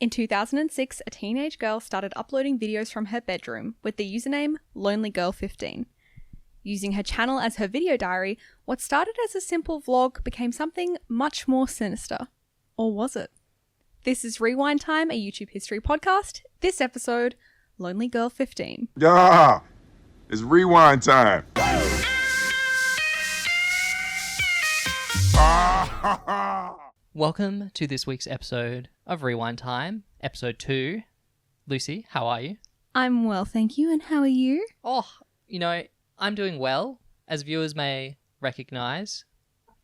In 2006, a teenage girl started uploading videos from her bedroom with the username lonelygirl15. Using her channel as her video diary, what started as a simple vlog became something much more sinister. Or was it? This is Rewind Time, a YouTube history podcast. This episode, Lonely Girl 15. Yeah, it's rewind time. Welcome to this week's episode of Rewind Time, episode 2. Lucy, how are you? I'm well, thank you. And how are you? Oh, I'm doing well. As viewers may recognise,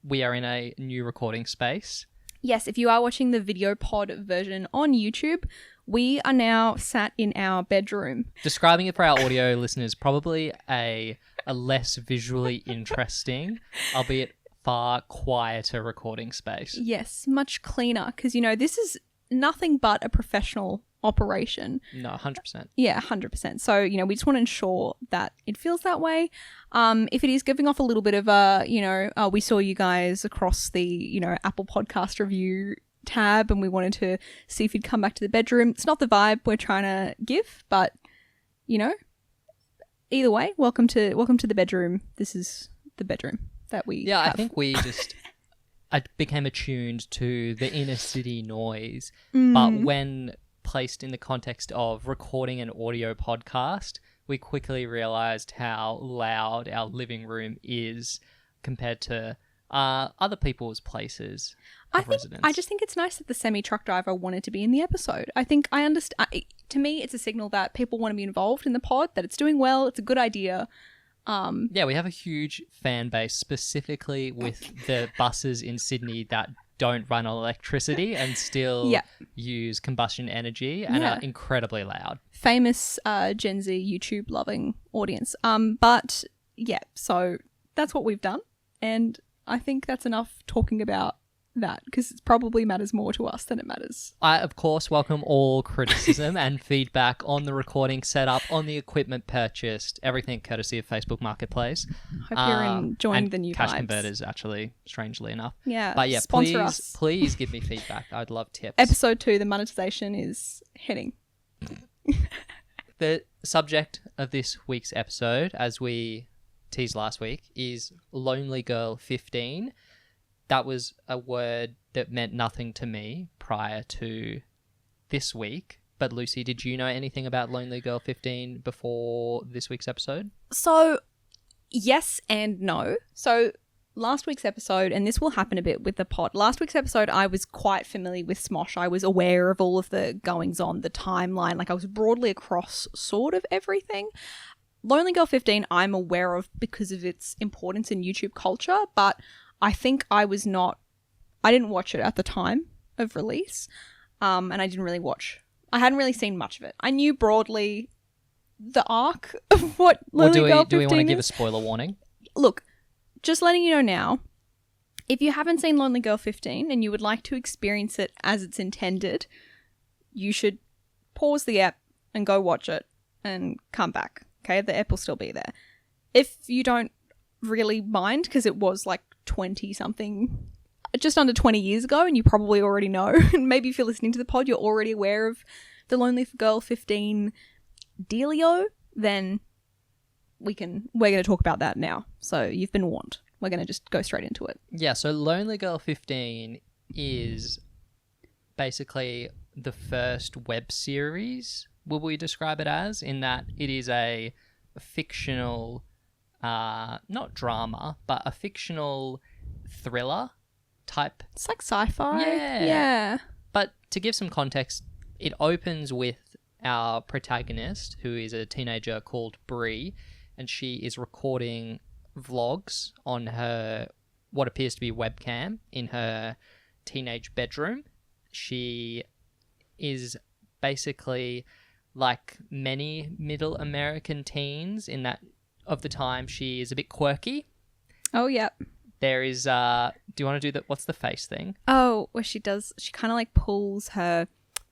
we are in a new recording space. Yes, if you are watching the video pod version on YouTube, we are now sat in our bedroom. Describing it for our audio listeners, probably a less visually interesting, albeit far quieter recording space. Yes, much cleaner because, this is nothing but a professional operation. No, 100%. Yeah, 100%. So, we just want to ensure that it feels that way. If it is giving off a little bit of we saw you guys across the, Apple Podcast review tab and we wanted to see if you'd come back to the bedroom. It's not the vibe we're trying to give, but, either way, welcome to the bedroom. This is the bedroom that we have. I think I became attuned to the inner city noise, but when placed in the context of recording an audio podcast, we quickly realized how loud our living room is compared to other people's places of residence. I just think it's nice that the semi-truck driver wanted to be in the episode. I think I understand. To me, it's a signal that people want to be involved in the pod, that it's doing well, it's a good idea. We have a huge fan base, specifically with the buses in Sydney that don't run on electricity and still use combustion energy and are incredibly loud. Famous Gen Z YouTube loving audience. But yeah, so that's what we've done. And I think that's enough talking about that because it probably matters more to us than it matters. I, of course, welcome all criticism and feedback on the recording setup, on the equipment purchased, everything courtesy of Facebook Marketplace. Hope you're enjoying the new cash vibes. Converters, actually, strangely enough. Yeah, but yeah, sponsor us. Please give me feedback. I'd love tips. Episode 2, the monetization is heading. The subject of this week's episode, as we teased last week, is Lonely Girl 15. That was a word that meant nothing to me prior to this week. But Lucy, did you know anything about Lonely Girl 15 before this week's episode? So, yes and no. So, last week's episode, and this will happen a bit with the pod, last week's episode, I was quite familiar with Smosh. I was aware of all of the goings on, the timeline. Like, I was broadly across sort of everything. Lonely Girl 15, I'm aware of because of its importance in YouTube culture, but I think I didn't watch it at the time of release, and I hadn't really seen much of it. I knew broadly the arc of what Lonely Girl 15 do we want to give a is. spoiler warning? Look, just letting you know now, if you haven't seen Lonely Girl 15 and you would like to experience it as it's intended, you should pause the app and go watch it and come back, okay? The app will still be there. If you don't really mind, because it was like 20-something, just under 20 years ago, and you probably already know, and maybe if you're listening to the pod, you're already aware of the Lonely Girl 15 dealio, then we're going to talk about that now. So you've been warned. We're going to just go straight into it. Yeah, so Lonely Girl 15 is basically the first web series, will we describe it as, in that it is a fictional, not drama, but a fictional thriller type. It's like sci-fi. Yeah. But to give some context, it opens with our protagonist, who is a teenager called Bree, and she is recording vlogs on her, what appears to be webcam, in her teenage bedroom. She is basically like many middle American teens in that of the time she is a bit quirky. Oh, yeah. There is, do you want to do what's the face thing? Oh, where she kind of like pulls the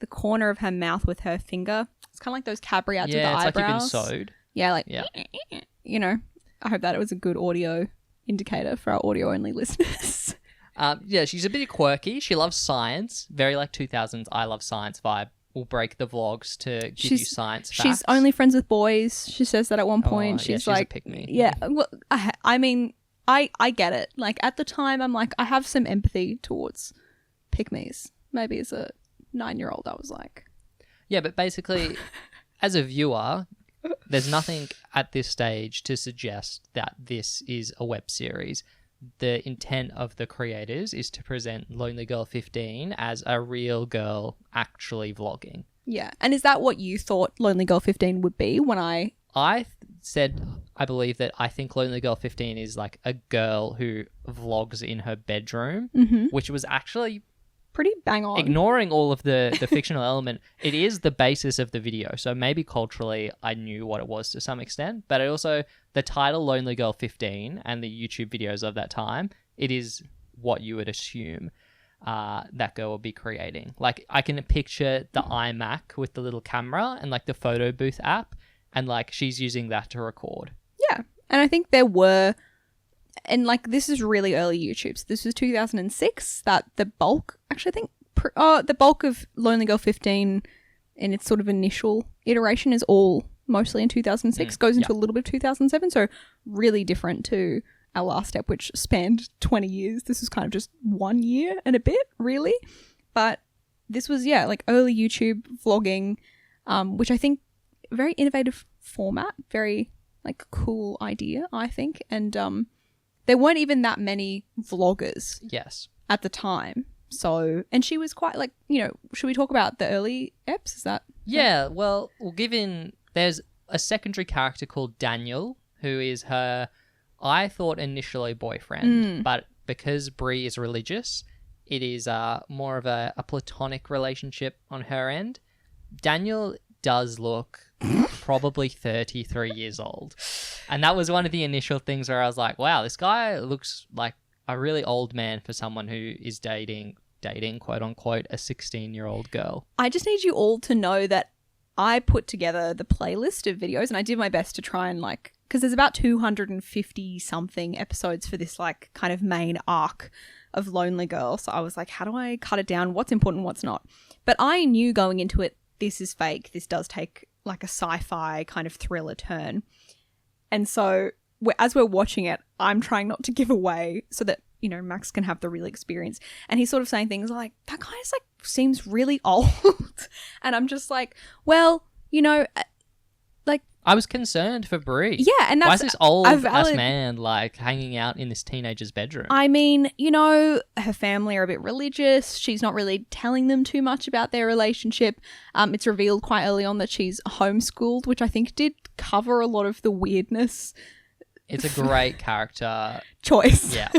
corner of her mouth with her finger. It's kind of like those cabaret to the eyebrows. Yeah, it's like you've been sewed. Yeah, like, I hope that it was a good audio indicator for our audio-only listeners. Yeah, she's a bit quirky. She loves science. Very like 2000s I love science vibe. We'll break the vlogs to give you science facts. She's only friends with boys. She says that at one point. Yeah, she's like, a pick-me. Yeah, well, I mean, I get it. Like, at the time, I'm like, I have some empathy towards pick-me's. Maybe as a 9-year-old, I was like... Yeah, but basically, as a viewer, there's nothing at this stage to suggest that this is a web series. The intent of the creators is to present Lonely Girl 15 as a real girl actually vlogging. Yeah. And is that what you thought Lonely Girl 15 would be when I said, I believe that I think Lonely Girl 15 is like a girl who vlogs in her bedroom, which was actually... pretty bang on. Ignoring all of the fictional element, it is the basis of the video. So maybe culturally I knew what it was to some extent, but also the title Lonely Girl 15 and the YouTube videos of that time, it is what you would assume that girl will be creating. Like, I can picture the iMac with the little camera and like the photo booth app, and like she's using that to record. Yeah. And I think there were... And, like, this is really early YouTube. So this was 2006 that the bulk... Actually, I think the bulk of Lonely Girl 15 in its sort of initial iteration is all mostly in 2006. Goes into a little bit of 2007. So really different to our last step, which spanned 20 years. This was kind of just 1 year and a bit, really. But this was, yeah, like early YouTube vlogging, which I think very innovative format. Very, like, cool idea, I think. And... there weren't even that many vloggers at the time. So, and she was quite like, you know, should we talk about the early eps? Is that? Yeah, well, there's a secondary character called Daniel, who is her, I thought initially boyfriend, but because Bree is religious, it is more of a platonic relationship on her end. Daniel does look probably 33 years old. And that was one of the initial things where I was like, wow, this guy looks like a really old man for someone who is dating, quote unquote, a 16-year-old girl. I just need you all to know that I put together the playlist of videos and I did my best to try and like, because there's about 250 something episodes for this like kind of main arc of Lonely Girl. So I was like, how do I cut it down? What's important, what's not? But I knew going into it, this is fake. This does take like a sci-fi kind of thriller turn. And so as we're watching it, I'm trying not to give away so that, you know, Max can have the real experience. And he's sort of saying things like, that guy is like, seems really old. And I'm just like, well, you know, like... I was concerned for Bree. Yeah, and that's... Why is this old-ass man, like, hanging out in this teenager's bedroom? I mean, you know, her family are a bit religious. She's not really telling them too much about their relationship. It's revealed quite early on that she's homeschooled, which I think did cover a lot of the weirdness. It's a great character. Choice. Yeah.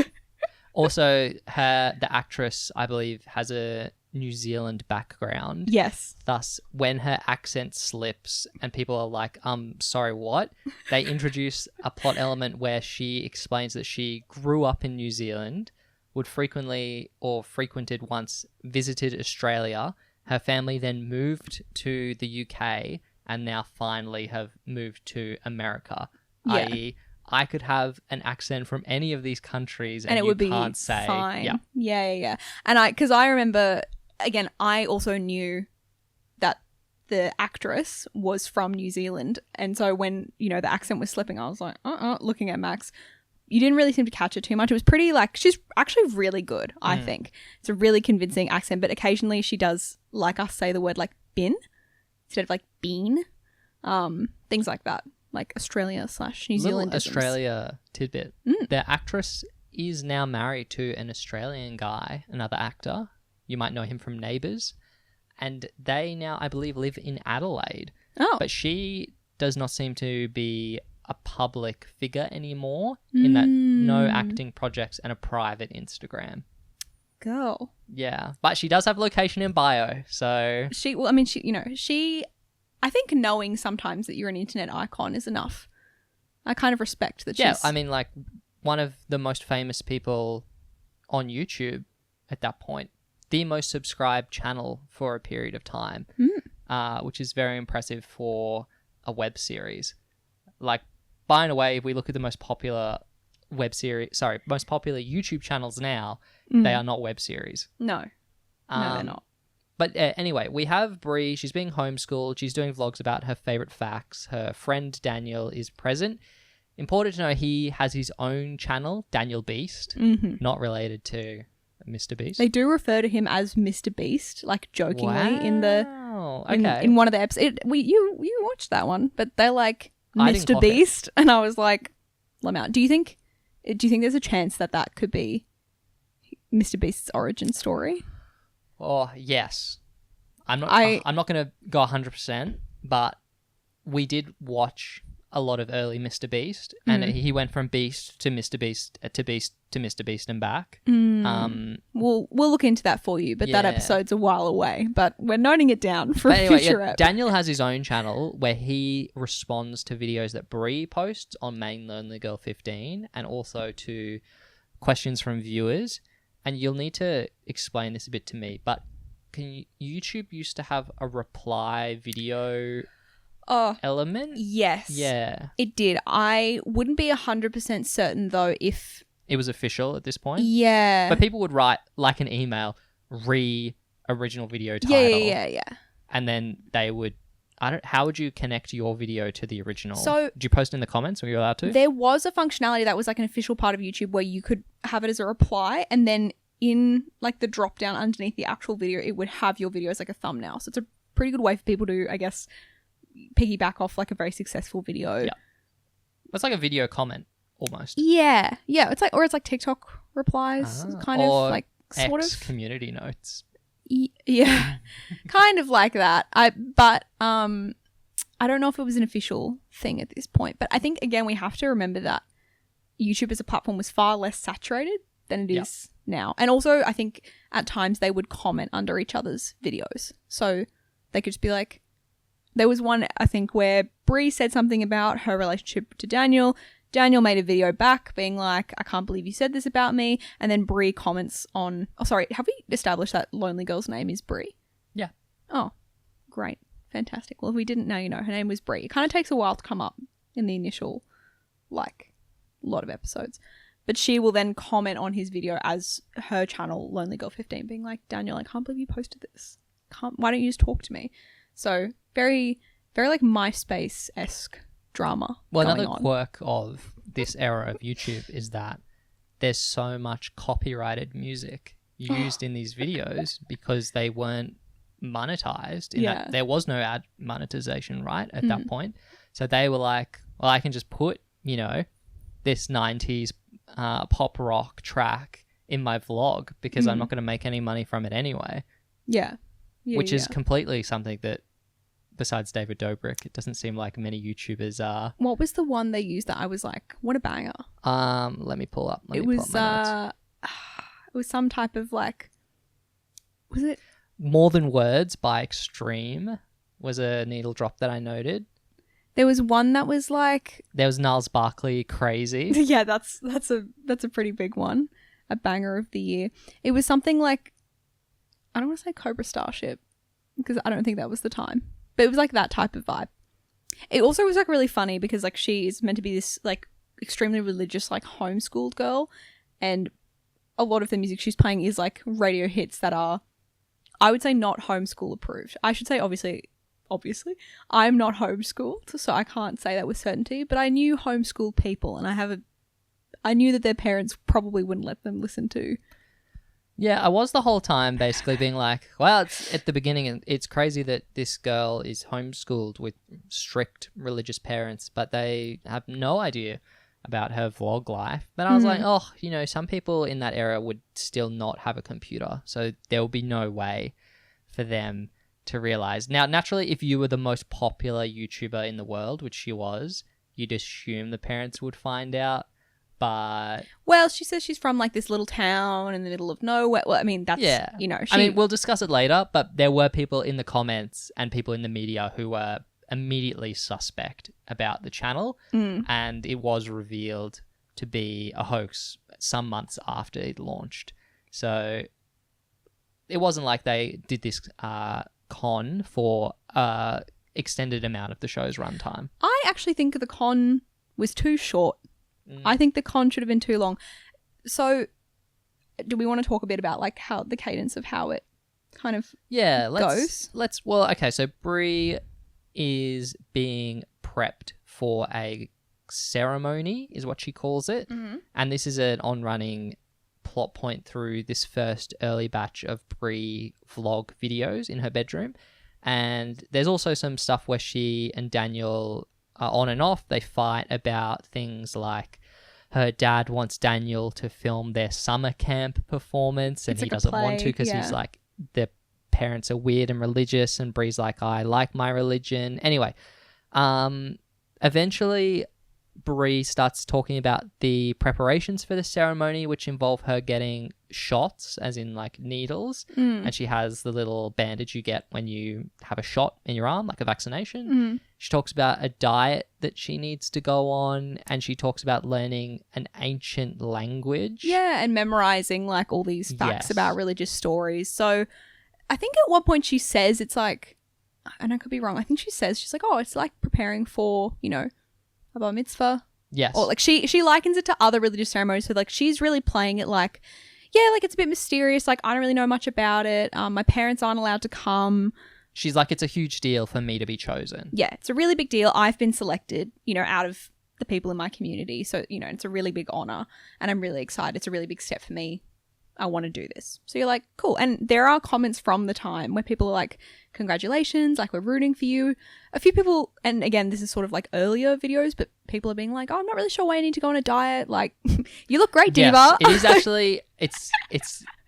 Also, the actress, I believe, has a New Zealand background. Yes. Thus, when her accent slips and people are like, sorry, what? They introduce a plot element where she explains that she grew up in New Zealand, would frequently or frequented once, visited Australia. Her family then moved to the UK and now finally have moved to America. Yeah. I.e., I could have an accent from any of these countries and it you would be can't say. fine. Yeah. And because I remember, again, I also knew that the actress was from New Zealand. And so when, you know, the accent was slipping, I was like, looking at Max. You didn't really seem to catch it too much. It was pretty like, she's actually really good, I think. It's a really convincing accent, but occasionally she does like us say the word like bin instead of like bean. Things like that. Like Australia/New Zealand. Australia tidbit. The actress is now married to an Australian guy, another actor. You might know him from Neighbours. And they now, I believe, live in Adelaide. Oh. But she does not seem to be a public figure anymore in that no acting projects and a private Instagram. Girl. Yeah. But she does have location in bio, so... I think knowing sometimes that you're an internet icon is enough. I kind of respect that she's... Yeah, I mean, like, one of the most famous people on YouTube at that point. The most subscribed channel for a period of time, which is very impressive for a web series. Like, by and away, if we look at the most popular YouTube channels now, They are not web series. No. No, they're not. But anyway, we have Bree. She's being homeschooled. She's doing vlogs about her favorite facts. Her friend Daniel is present. Important to know he has his own channel, Danielbeast, not related to Mr. Beast. They do refer to him as Mr. Beast, like jokingly in the in one of the episodes. You watched that one, but they're like Mr. Beast, and I was like, let me out. Do you think there's a chance that could be Mr. Beast's origin story? Oh, yes. I'm not going to go 100%, but we did watch a lot of early Mr. Beast, and he went from Beast to Mr. Beast to Beast to Mr. Beast and back. We'll look into that for you, but that episode's a while away. But we're noting it down for a future episode. Daniel has his own channel where he responds to videos that Bree posts on main lonelygirl15 and also to questions from viewers. And you'll need to explain this a bit to me, but YouTube used to have a reply video element? Yes. Yeah. It did. I wouldn't be 100% certain, though, if it was official at this point. Yeah. But people would write, like an email, original video title. Yeah. And then they would... how would you connect your video to the original? So, did you post in the comments? Were you allowed to? There was a functionality that was like an official part of YouTube where you could have it as a reply, and then in like the drop down underneath the actual video, it would have your video as like a thumbnail. So it's a pretty good way for people to, I guess, piggyback off like a very successful video. Yeah. It's like a video comment almost. Yeah. It's like TikTok replies, kind of like sort X of community notes. Yeah, kind of like that. I don't know if it was an official thing at this point, but I think again we have to remember that YouTube as a platform was far less saturated than it is now, and also I think at times they would comment under each other's videos, so they could just be like, there was one I think where Bree said something about her relationship to Daniel. Daniel made a video back being like, I can't believe you said this about me. And then Bree comments on... Oh, sorry. Have we established that Lonely Girl's name is Bree? Yeah. Oh, great. Fantastic. Well, if we didn't know, her name was Bree. It kind of takes a while to come up in the initial, like, lot of episodes. But she will then comment on his video as her channel, lonelygirl15, being like, Daniel, I can't believe you posted this. Why don't you just talk to me? So, very, very like MySpace-esque drama. Well, another quirk of this era of YouTube is that there's so much copyrighted music used in these videos because they weren't monetized. That there was no ad monetization, right, at that point. So they were like, well, I can just put, this 90s pop rock track in my vlog because I'm not going to make any money from it anyway. Yeah. Which is completely something that, besides David Dobrik, it doesn't seem like many YouTubers are. What was the one they used that I was like, what a banger? Let me pull up. It was some type of like, was it? More Than Words by Extreme was a needle drop that I noted. There was one that was like, there was Niles Barkley, Crazy. Yeah, that's a pretty big one. A banger of the year. It was something like, I don't want to say Cobra Starship because I don't think that was the time. But it was like that type of vibe. It also was like really funny because like she is meant to be this like extremely religious like homeschooled girl, and a lot of the music she's playing is like radio hits that are, I would say, not homeschool approved. I should say obviously I'm not homeschooled, so I can't say that with certainty, but I knew homeschooled people, and I knew that their parents probably wouldn't let them listen to. Yeah, I was the whole time basically being like, well, it's at the beginning, and it's crazy that this girl is homeschooled with strict religious parents, but they have no idea about her vlog life. But I was like, some people in that era would still not have a computer, so there will be no way for them to realize. Now, naturally, if you were the most popular YouTuber in the world, which she was, you'd assume the parents would find out. But well, she says she's from like this little town in the middle of nowhere. Well, I mean, that's, we'll discuss it later, but there were people in the comments and people in the media who were immediately suspect about the channel, and it was revealed to be a hoax some months after it launched. So it wasn't like they did this con for extended amount of the show's runtime. I actually think the con was too short. I think the con should have been too long. So do we want to talk a bit about like how the cadence of how it kind of let's goes? well, okay, so Bree is being prepped for a ceremony is what she calls it. Mm-hmm. And this is an on-running plot point through this first early batch of Bree vlog videos in her bedroom. And there's also some stuff where she and Daniel are on and off. They fight about things like her dad wants Daniel to film their summer camp performance, and It's he like a doesn't want to play, because he's like, their parents are weird and religious, and Bree's like, I like my religion. Anyway, eventually Bree starts talking about the preparations for the ceremony, which involve her getting shots, as in like needles, and she has the little bandage you get when you have a shot in your arm, like a vaccination. She talks about a diet that she needs to go on, and she talks about learning an ancient language. Yeah, and memorizing like all these facts Yes. about religious stories. So I think at one point she says it's like, and I could be wrong, I think she says, she's like, oh, it's like preparing for, you know, a bar mitzvah. Yes. Or like she likens it to other religious ceremonies. So like she's really playing it like, yeah, like it's a bit mysterious. Like I don't really know much about it. My parents aren't allowed to come. She's like, it's a huge deal for me to be chosen. Yeah, it's a really big deal. I've been selected, you know, out of the people in my community. So, you know, it's a really big honor and I'm really excited. It's a really big step for me. I want to do this. So you're like, cool. And there are comments from the time where people are like, congratulations, like we're rooting for you. A few people, and again, this is sort of like earlier videos, but people are being like, oh, I'm not really sure why I need to go on a diet. Like, you look great, Diva. Yes, it is actually, it's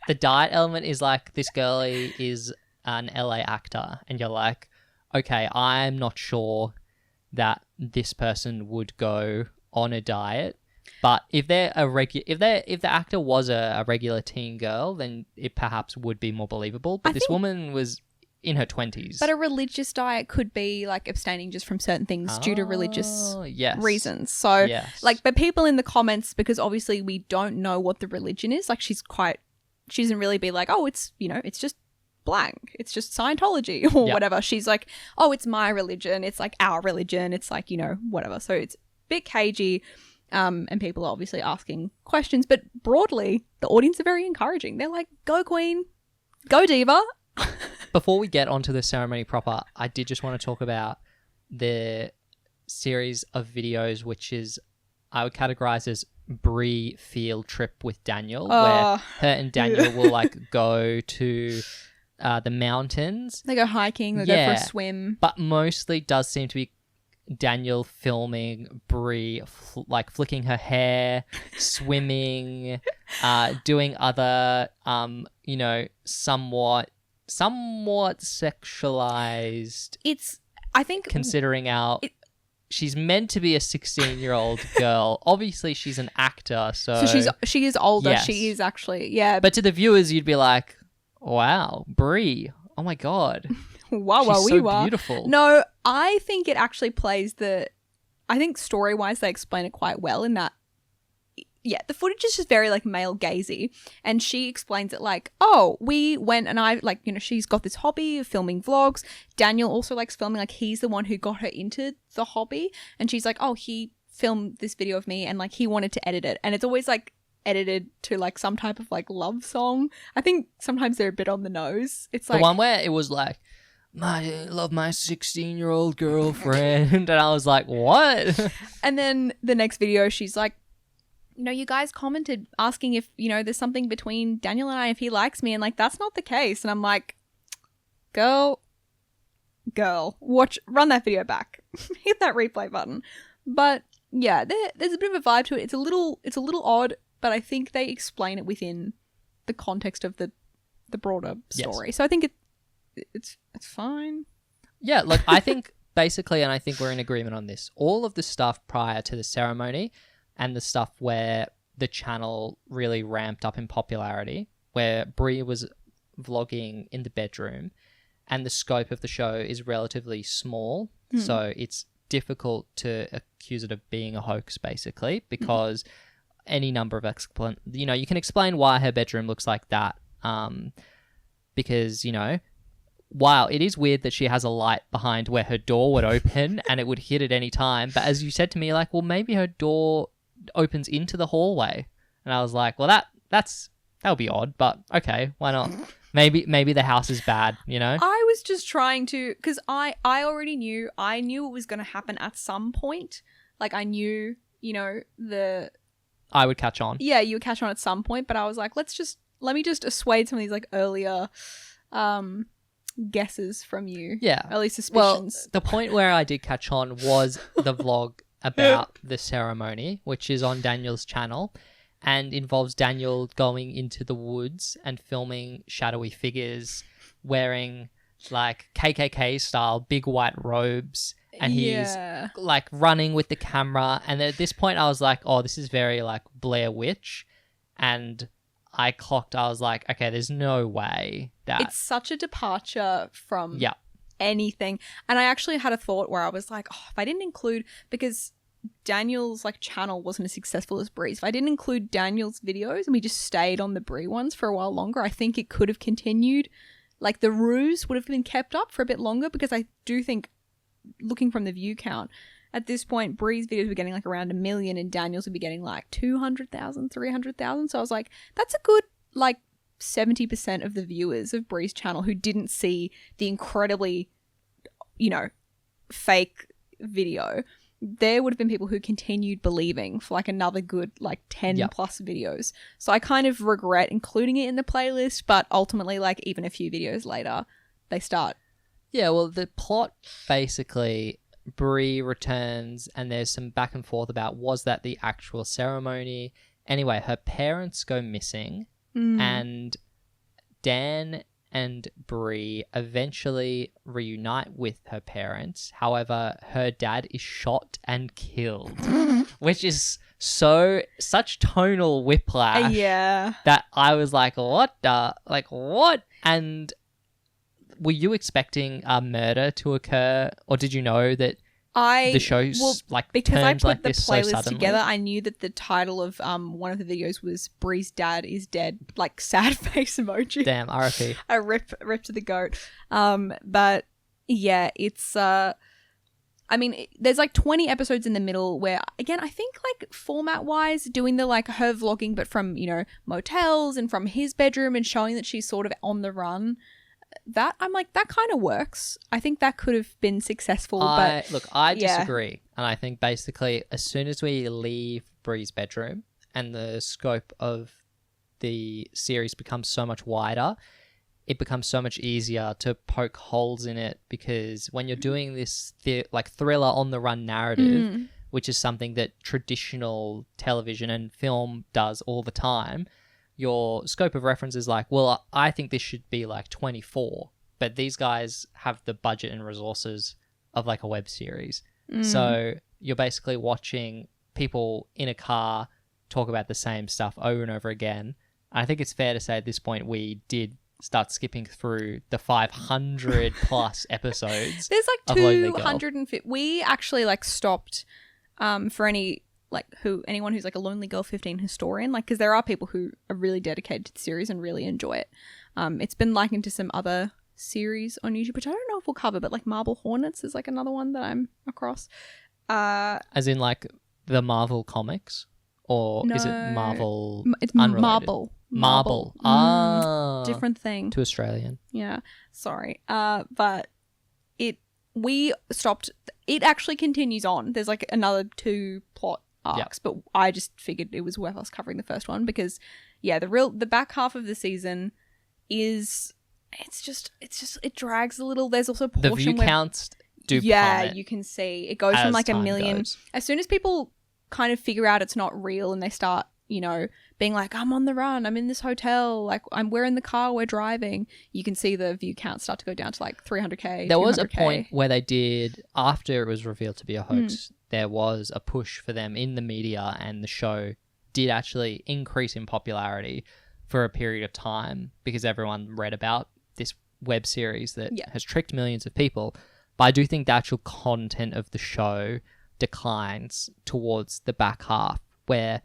the diet element is like, this girlie is an LA actor, and you're like, okay, I'm not sure that this person would go on a diet. But if they're if the actor was a regular teen girl, then it perhaps would be more believable. But this woman was in her 20s. But a religious diet could be like abstaining just from certain things due to religious reasons. So like, but people in the comments, because obviously we don't know what the religion is, like she doesn't really be like, oh, it's, you know, it's just blank, it's just Scientology or whatever. She's like, oh, it's my religion, it's like our religion, it's like, you know, whatever. So it's a bit cagey. And people are obviously asking questions, but broadly, the audience are very encouraging. They're like, go queen, go diva. Before we get onto the ceremony proper, I did just want to talk about the series of videos, which is, I would categorize as Bree field trip with Daniel, where her and Daniel will like go to the mountains. They go hiking, they go for a swim. But mostly does seem to be Daniel filming Bree like flicking her hair, swimming, doing other you know, somewhat sexualized. It's, I think, considering she's meant to be a 16-year-old girl. Obviously she's an actor, so she is older. Yes. She is actually, yeah. But to the viewers you'd be like, wow, Bree, oh my god. Wow, she's so wow. beautiful. No, I think it actually plays I think story-wise they explain it quite well in that, yeah, the footage is just very like male gazy, and she explains it like, oh, we went and I like, you know, she's got this hobby of filming vlogs. Daniel also likes filming, like he's the one who got her into the hobby, and she's like, oh, he filmed this video of me and like he wanted to edit it, and it's always like edited to like some type of like love song. I think sometimes they're a bit on the nose. It's like the one where it was like, I love my 16-year-old girlfriend. And I was like, what? And then the next video, she's like, you know, you guys commented asking if, you know, there's something between Daniel and I, if he likes me. And like, that's not the case. And I'm like, girl, run that video back. Hit that replay button. But yeah, there's a bit of a vibe to it. It's a little odd, but I think they explain it within the context of the broader story. Yes. So I think it's fine. Yeah, look, I think basically, and I think we're in agreement on this, all of the stuff prior to the ceremony and the stuff where the channel really ramped up in popularity, where Bree was vlogging in the bedroom and the scope of the show is relatively small, so it's difficult to accuse it of being a hoax, basically, because any number of you know, you can explain why her bedroom looks like that, because, you know, while it is weird that she has a light behind where her door would open and it would hit at any time, but as you said to me, like, well, maybe her door opens into the hallway. And I was like, well, that's that would be odd, but okay, why not? Maybe the house is bad, you know? I was just trying to, because I already knew, it was going to happen at some point. Like, I knew, I would catch on. Yeah, you would catch on at some point, but I was like, let me just assuage some of these, like, earlier guesses from you. Yeah. Early suspicions. Well, the point where I did catch on was the vlog about the ceremony, which is on Daniel's channel, and involves Daniel going into the woods and filming shadowy figures wearing like KKK style big white robes, and he's like running with the camera. And at this point I was like, oh, this is very like Blair Witch, and I was like, okay, there's no way that it's such a departure from anything. And I actually had a thought where I was like, oh, if I didn't include, because Daniel's like channel wasn't as successful as Bree's, if I didn't include Daniel's videos and we just stayed on the Bree ones for a while longer, I think it could have continued. Like the ruse would have been kept up for a bit longer, because I do think, looking from the view count, at this point Bree's videos were getting like around 1 million and Daniel's would be getting like 200,000, 300,000. So I was like, that's a good like 70% of the viewers of Bree's channel who didn't see the incredibly, fake video. There would have been people who continued believing for like another good like 10 plus videos. So I kind of regret including it in the playlist, but ultimately, like, even a few videos later, they start. Yeah, well, the plot basically, Bree returns and there's some back and forth about, was that the actual ceremony? Anyway, her parents go missing and Dan and Bree eventually reunite with her parents. However, her dad is shot and killed, which is such tonal whiplash. Yeah. That I was like, what? And were you expecting a murder to occur, or did you know that the show's because I turns put like the this so playlist suddenly together, I knew that the title of one of the videos was "Bree's dad is dead," like sad face emoji. Damn, RIP. A rip to the goat. But yeah, it's there's like 20 episodes in the middle where, again, I think like format wise, doing the like her vlogging but from motels and from his bedroom and showing that she's sort of on the run. That I'm like, that kind of works. I think that could have been successful. I disagree. And I think basically as soon as we leave Bree's bedroom and the scope of the series becomes so much wider, it becomes so much easier to poke holes in it, because when you're doing this thriller on the run narrative, which is something that traditional television and film does all the time, your scope of reference is like, well, I think this should be like 24, but these guys have the budget and resources of like a web series. So you're basically watching people in a car talk about the same stuff over and over again. I think it's fair to say at this point we did start skipping through the 500 plus episodes. There's like of Lonely Girl. 250. We actually like stopped for anyone who's like a Lonely Girl 15 historian, like, because there are people who are really dedicated to the series and really enjoy it. It's been likened to some other series on YouTube, which I don't know if we'll cover, but like Marble Hornets is like another one that I'm across. As in like the Marvel comics, or is it Marvel? It's unrelated? Marble. Ah, different thing. To Australian. Yeah, sorry. But we stopped. It actually continues on. There's like another 2 plot arcs, but I just figured it was worth us covering the first one, because the back half of the season is it drags a little. There's also a portion the view where counts do plummet you can see it goes from like 1 million goes. As soon as people kind of figure out it's not real and they start being like, I'm on the run, I'm in this hotel, like we're in the car, we're driving, you can see the view count start to go down to like 300k. There was 200K. a point where they did, after it was revealed to be a hoax, there was a push for them in the media, and the show did actually increase in popularity for a period of time, because everyone read about this web series that has tricked millions of people. But I do think the actual content of the show declines towards the back half, where,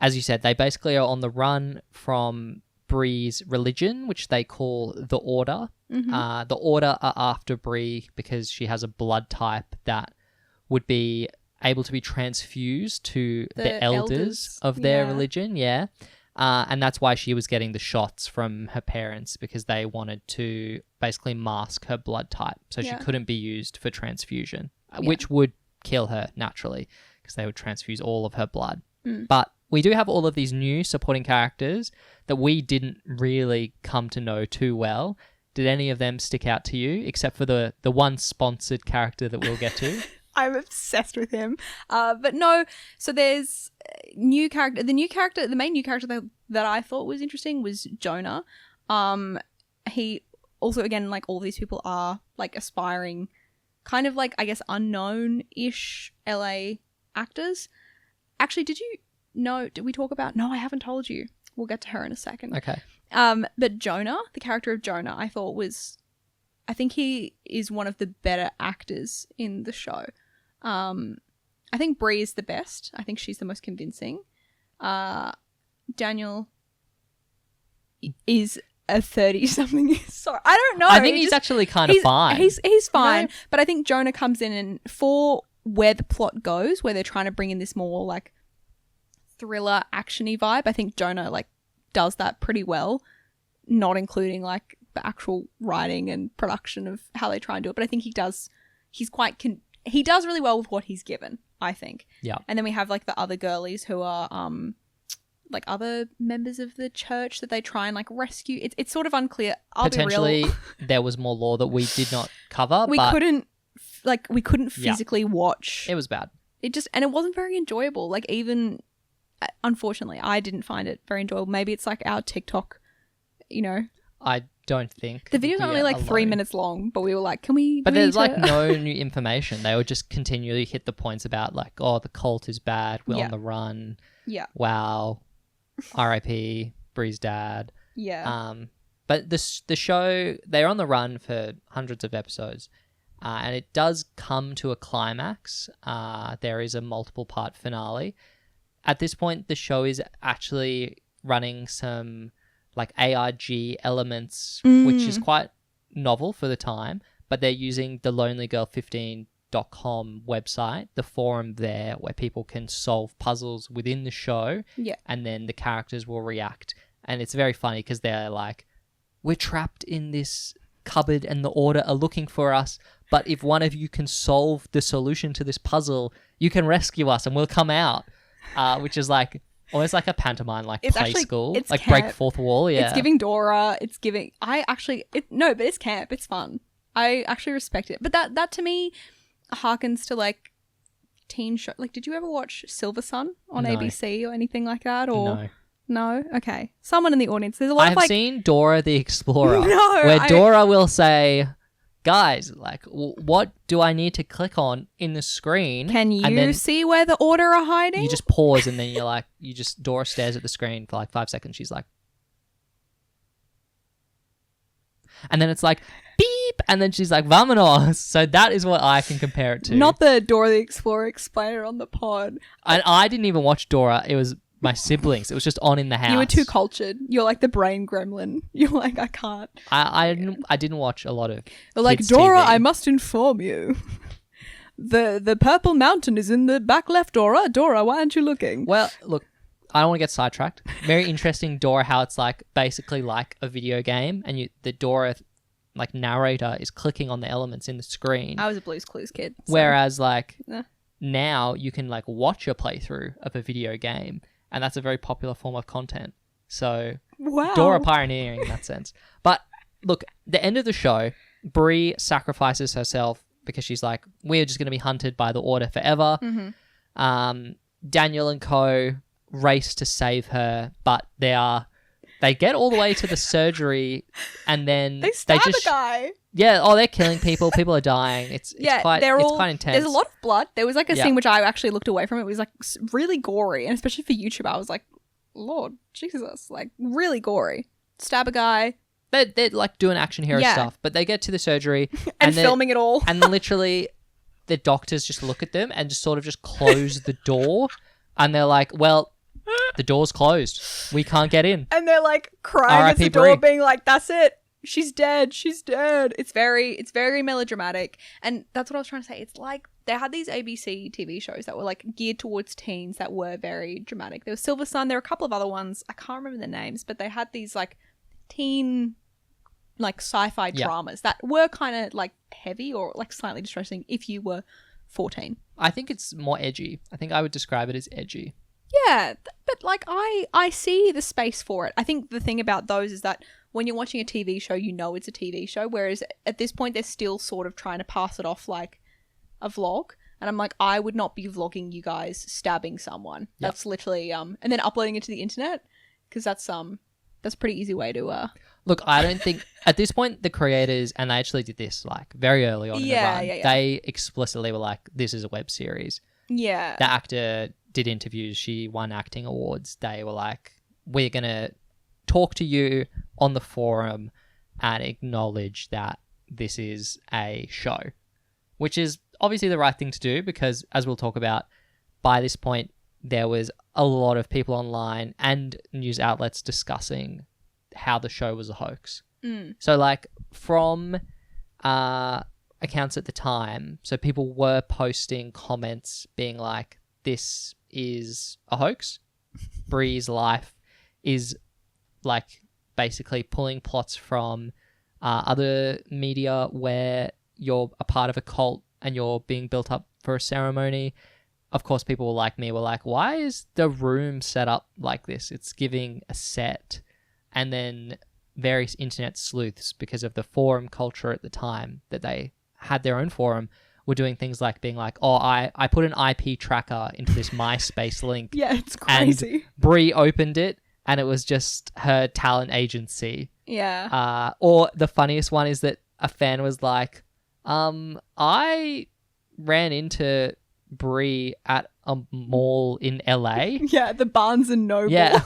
as you said, they basically are on the run from Bree's religion, which they call the Order. The Order are after Bree because she has a blood type that would be able to be transfused to the elders of their religion. And that's why she was getting the shots from her parents, because they wanted to basically mask her blood type. So she couldn't be used for transfusion, which would kill her naturally because they would transfuse all of her blood. But we do have all of these new supporting characters that we didn't really come to know too well. Did any of them stick out to you, except for the one sponsored character that we'll get to? I'm obsessed with him. But no, so there's new character. The main new character that I thought was interesting was Jonah. He also, again, like all these people are like aspiring, kind of like, I guess, unknown-ish LA actors. Actually, did we talk about, no, I haven't told you. We'll get to her in a second. Okay. But Jonah, the character of Jonah, I think he is one of the better actors in the show. I think Bree is the best. I think she's the most convincing. Daniel is a 30-something. Sorry, I don't know. I think he's actually kind of fine. He's fine, but I think Jonah comes in, and for where the plot goes, where they're trying to bring in this more like thriller actiony vibe, I think Jonah like does that pretty well, not including like the actual writing and production of how they try and do it. But I think he does really well with what he's given, I think. Yeah. And then we have like the other girlies who are like other members of the church that they try and like rescue. It's sort of unclear. Potentially there was more lore that we did not cover. We couldn't physically watch. It was bad. And it wasn't very enjoyable. Like, even unfortunately, I didn't find it very enjoyable. Maybe it's like our TikTok, I don't think. The video's only like 3 minutes long, but we were like, can we... But there's like no new information. They would just continually hit the points about like, oh, the cult is bad. We're on the run. Yeah. Wow. R.I.P. Bree's dad. Yeah. But the show, they're on the run for hundreds of episodes. And it does come to a climax. There is a multiple part finale. At this point, the show is actually running some like ARG elements, which is quite novel for the time, but they're using the lonelygirl15.com website, the forum there where people can solve puzzles within the show, and then the characters will react. And it's very funny because they're like, we're trapped in this cupboard and the Order are looking for us, but if one of you can solve the solution to this puzzle, you can rescue us and we'll come out, which is like almost like a pantomime, like it's play actually, school, it's like camp. break fourth wall. Yeah, it's giving Dora. It's giving. But it's camp. It's fun. I actually respect it. But that to me harkens to like teen show. Like, did you ever watch Silver Sun on ABC or anything like that? Or no? Okay, someone in the audience. There's a lot. I have seen Dora the Explorer, where Dora will say, guys, like, what do I need to click on in the screen? Can you see where the Order are hiding? You just pause and then you're like, Dora stares at the screen for like 5 seconds. She's like, and then it's like, beep, and then she's like, vamonos. So that is what I can compare it to. Not the Dora the Explorer explainer on the pod. And I didn't even watch Dora. It was my siblings. It was just on in the house. You were too cultured. You're like the brain gremlin. You're like, I can't. I didn't watch a lot of like, Dora, TV. I must inform you. The purple mountain is in the back left, Dora. Dora, why aren't you looking? Well, look, I don't want to get sidetracked. Very interesting, Dora, how it's like basically like a video game, and the Dora like narrator is clicking on the elements in the screen. I was a Blue's Clues kid. So. Whereas like now you can like watch a playthrough of a video game. And that's a very popular form of content. So, Dora pioneering in that sense. But look, the end of the show, Bree sacrifices herself because she's like, we're just going to be hunted by the Order forever. Mm-hmm. Daniel and co race to save her, but they get all the way to the surgery and then they stab a guy. Yeah, they're killing people. People are dying. It's quite intense. There's a lot of blood. There was like a scene which I actually looked away from. It was like really gory, and especially for YouTube, I was like, Lord Jesus, like really gory. Stab a guy. They're like doing action hero stuff, but they get to the surgery and filming it all, and literally the doctors just look at them and just sort of just close the door, and they're like, well, the door's closed. We can't get in. And they're like crying at the door, being like, that's it. She's dead. She's dead. It's very melodramatic. And that's what I was trying to say. It's like they had these ABC TV shows that were like geared towards teens that were very dramatic. There was Silver Sun. There were a couple of other ones. I can't remember the names, but they had these like teen, like sci-fi dramas that were kind of like heavy or like slightly distressing if you were 14. I think it's more edgy. I think I would describe it as edgy. Yeah, but like I see the space for it. I think the thing about those is that when you're watching a TV show, you know it's a TV show, whereas at this point they're still sort of trying to pass it off like a vlog. And I'm like, I would not be vlogging you guys stabbing someone. Yep. That's literally and then uploading it to the internet, because that's a pretty easy way to Look, I don't think at this point the creators, and they actually did this like very early on in the run, they explicitly were like, this is a web series. Yeah. The actor did interviews. She won acting awards. They were like, we're going to talk to you on the forum and acknowledge that this is a show, which is obviously the right thing to do because, as we'll talk about, by this point, there was a lot of people online and news outlets discussing how the show was a hoax. So like from accounts at the time, so people were posting comments being like, this is a hoax. Bree's life is like basically pulling plots from other media where you're a part of a cult and you're being built up for a ceremony. Of course, people like me were like, why is the room set up like this? It's giving a set. And then various internet sleuths, because of the forum culture at the time that they had their own forum, were doing things like being like, oh, I put an IP tracker into this MySpace link. Yeah, it's crazy. And Bree opened it and it was just her talent agency. Yeah. Or the funniest one is that a fan was like, I ran into Bree at a mall in LA. Yeah, the Barnes and Noble. Yeah.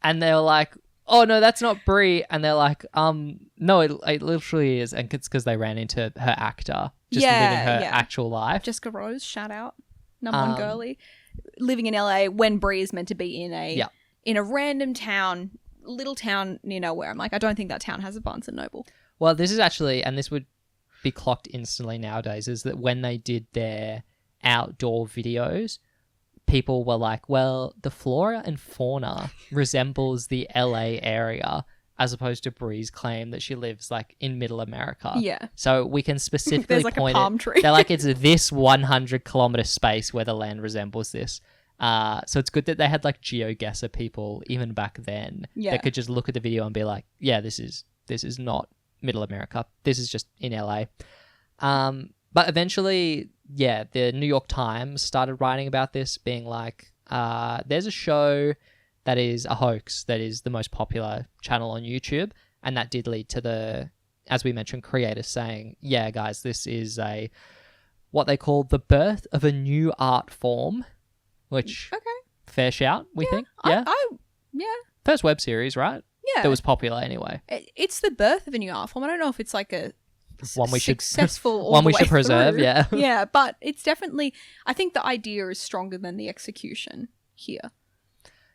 And they were like, oh, no, that's not Bree. And they're like, no, it literally is. And it's because they ran into her actor just living her actual life. Jessica Rose, shout out. Number one girly. Living in LA when Bree is meant to be in a random town, little town near nowhere. I'm like, I don't think that town has a Barnes and Noble. Well, this is actually, and this would be clocked instantly nowadays, is that when they did their outdoor videos, people were like, well, the flora and fauna resembles the LA area, as opposed to Bree's claim that she lives like in middle America. Yeah. So we can specifically There's like point a palm tree. They're like, it's this 100-kilometer space where the land resembles this. So it's good that they had like GeoGuessr people even back then that could just look at the video and be like, yeah, this is not middle America. This is just in LA. But eventually, the New York Times started writing about this, being like, there's a show that is a hoax that is the most popular channel on YouTube. And that did lead to the, as we mentioned, creators saying, yeah, guys, this is what they call the birth of a new art form, which, fair shout, we think. Yeah. First web series, right? Yeah. That was popular anyway. It's the birth of a new art form. I don't know if it's like a one we successful one we should preserve, through. yeah. Yeah, but it's definitely, I think the idea is stronger than the execution here.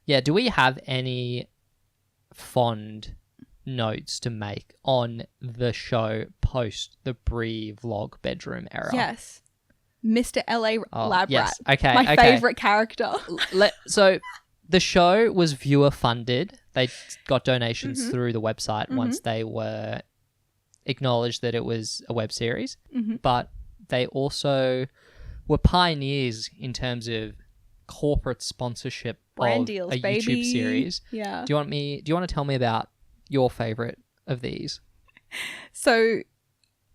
Yeah, do we have any fond notes to make on the show post the Bree vlog bedroom era? Yes. Mr. LA Lab yes. Rat. Okay, my favorite character. So the show was viewer funded. They got donations through the website once they were acknowledged that it was a web series, but they also were pioneers in terms of corporate sponsorship brand of deals, a baby. YouTube series. Yeah. Do you want to tell me about your favorite of these? So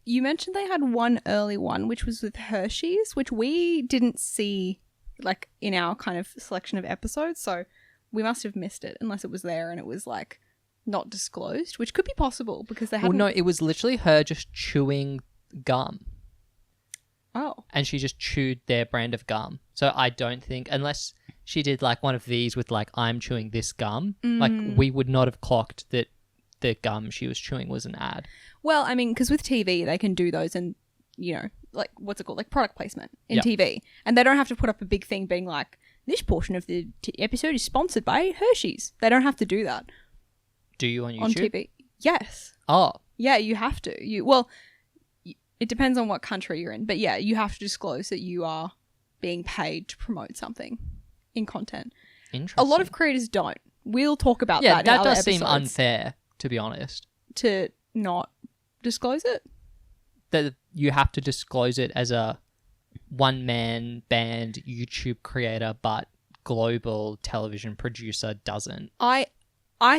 you mentioned they had one early one, which was with Hershey's, which we didn't see like in our kind of selection of episodes. So we must have missed it unless it was there and it was like not disclosed, which could be possible because they hadn't. Well, no, it was literally her just chewing gum. Oh. And she just chewed their brand of gum. So I don't think, unless she did like one of these with like, I'm chewing this gum, like we would not have clocked that the gum she was chewing was an ad. Well, I mean, because with TV, they can do those and, you know, like, what's it called? Like product placement in TV. And they don't have to put up a big thing being like, this portion of the episode is sponsored by Hershey's. They don't have to do that. Do you on YouTube? On TV. Yes. Oh. Yeah, you have to. It depends on what country you're in. But yeah, you have to disclose that you are being paid to promote something in content. Interesting. A lot of creators don't. We'll talk about yeah, that in that other does seem episodes. unfair, to be honest. To not disclose it? That you have to disclose it as a one-man band YouTube creator, but global television producer doesn't. I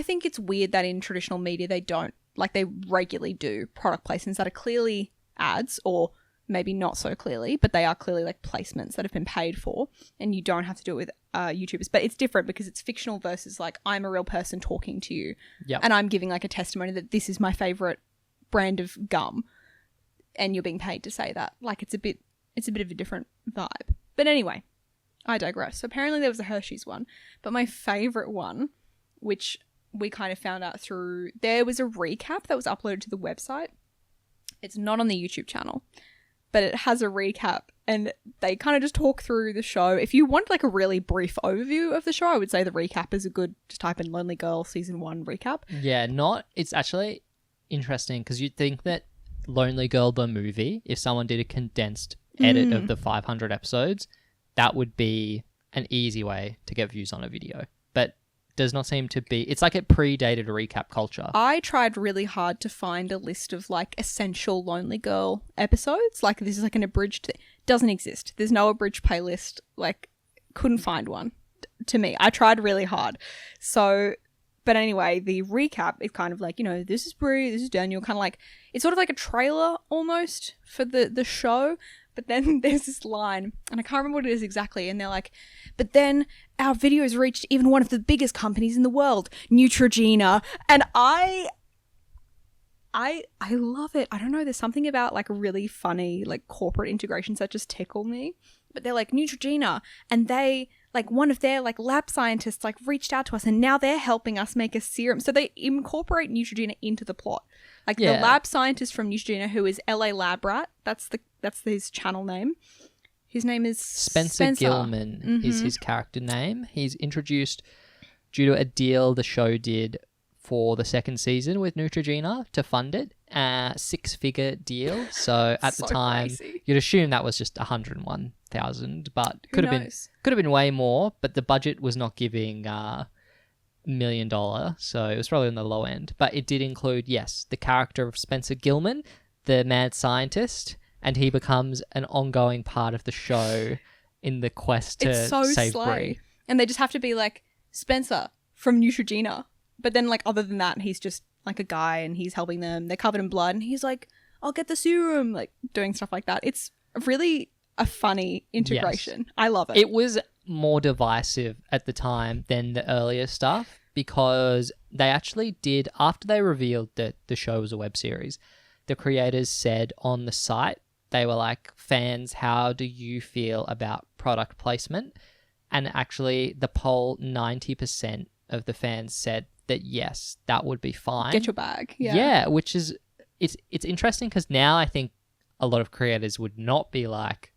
think it's weird that in traditional media they don't, like they regularly do product placements that are clearly ads, or maybe not so clearly, but they are clearly like placements that have been paid for, and you don't have to do it with YouTubers. But it's different because it's fictional versus like I'm a real person talking to you, and I'm giving like a testimony that this is my favorite brand of gum, and you're being paid to say that. Like it's a bit of a different vibe. But anyway, I digress. So apparently there was a Hershey's one, but my favorite one, which we kind of found out through, there was a recap that was uploaded to the website. It's not on the YouTube channel, but it has a recap, and they kind of just talk through the show. If you want like a really brief overview of the show, I would say the recap is a good, just type in Lonely Girl season 1 recap. Yeah, it's actually interesting because you'd think that Lonely Girl the movie, if someone did a condensed edit of the 500 episodes, that would be an easy way to get views on a video. But does not seem to be. It's like it predated recap culture. I tried really hard to find a list of like essential Lonely Girl episodes. Like this is like an abridged doesn't exist. There's no abridged playlist. Like couldn't find one to me. I tried really hard. So, but anyway, the recap is kind of like, you know, this is Brie, this is Daniel, kind of like, it's sort of like a trailer almost for the show. But then there's this line, and I can't remember what it is exactly, and they're like, but then our videos reached even one of the biggest companies in the world, Neutrogena. And I love it. I don't know, there's something about like really funny like corporate integrations that just tickle me. But they're like Neutrogena, and they like one of their like lab scientists like reached out to us, and now they're helping us make a serum. So they incorporate Neutrogena into the plot. Like the lab scientist from Neutrogena, who is LA Lab Rat, that's his channel name. His name is Spencer Gilman is his character name. He's introduced due to a deal the show did for the second season with Neutrogena to fund it. 6-figure deal. So at the time, crazy. You'd assume that was just 101,000, but could have been way more. But the budget was not giving $1 million, so it was probably on the low end. But it did include, yes, the character of Spencer Gilman, the mad scientist, and he becomes an ongoing part of the show in the quest to save Brie. And they just have to be like, Spencer from Neutrogena. But then like other than that, he's just like a guy and he's helping them. They're covered in blood and he's like, I'll get the serum, like doing stuff like that. It's really a funny integration. Yes. I love it. It was more divisive at the time than the earlier stuff because they actually did, after they revealed that the show was a web series, the creators said on the site, they were like, fans, how do you feel about product placement? And actually the poll, 90% of the fans said that yes, that would be fine. Get your bag. Yeah, which is, it's interesting because now I think a lot of creators would not be like,